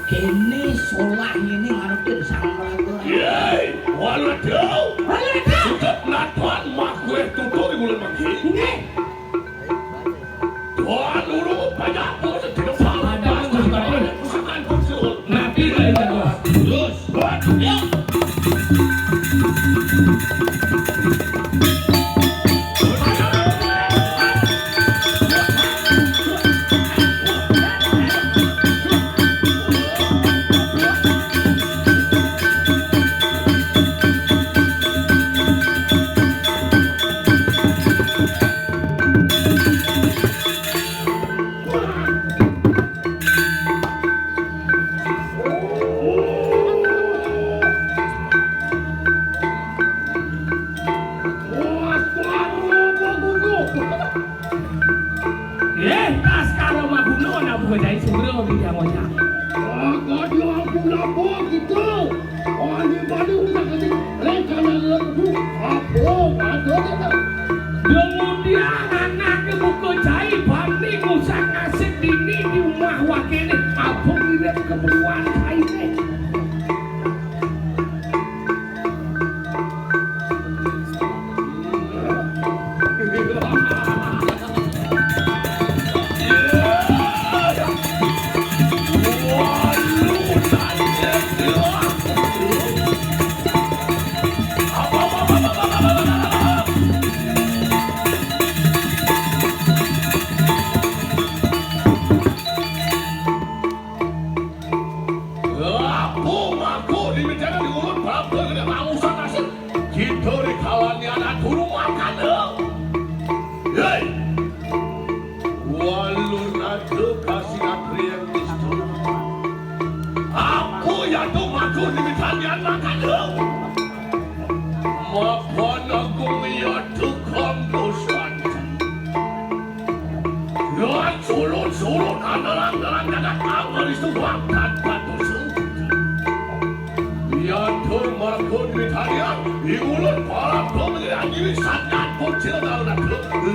kene solah ini ngarepin sang melakukan Yeay, waladau. Sudah natuan mak gue tutur di bulan maki. Tuan urut banyak pun tidak salah. Ada usahaan kecil. nabi dari kedua Terus, buat yuk. tas karo mabuno na buka jai sumber di dia moja Agak dia apa gitu. Orang di Bali udah kasih rencana lembu. Ada. kemudian anak ke buka jai bandi ngusah ngasih dini di rumah wakene apa kirim keperluan jai deh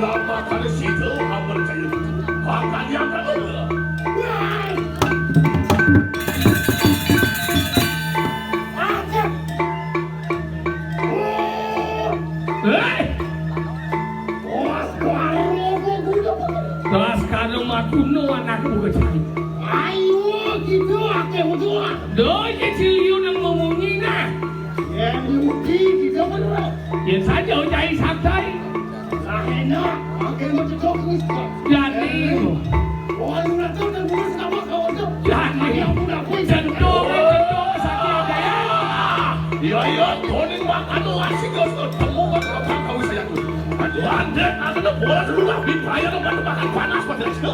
lama kali situ apa percaya akan yang kedua tas karo mabuno anak buka jai ayo gitu ake berdua doi kecil yang ngomongin nah yang diuji gitu berdua ya saja jai santai enak ake macam kau jadi orang itu terburuk sama kau itu jadi cendol sakit daya iya toning makan tu asik kau temu kau saya tu aduh anda ada bola dulu di bayar makan panas pada itu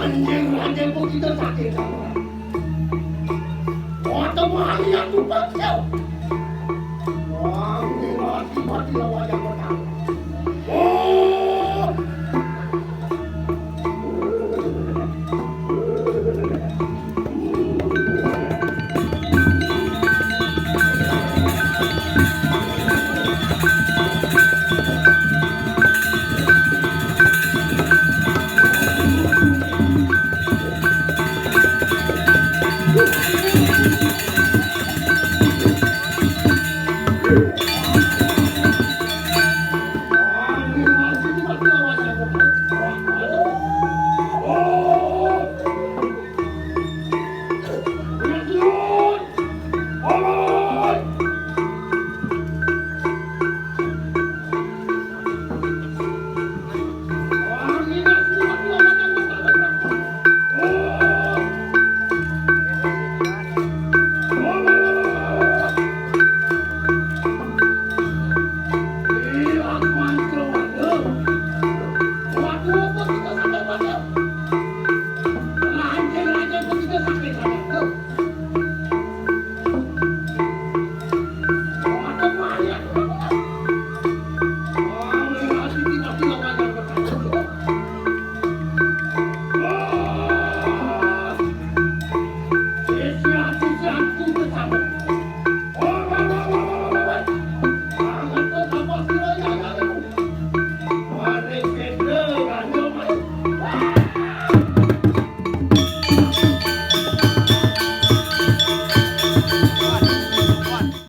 Anjing kok kita sakit kamu. Waktu hari yang tu pasal. Wah, ini mati lawan yang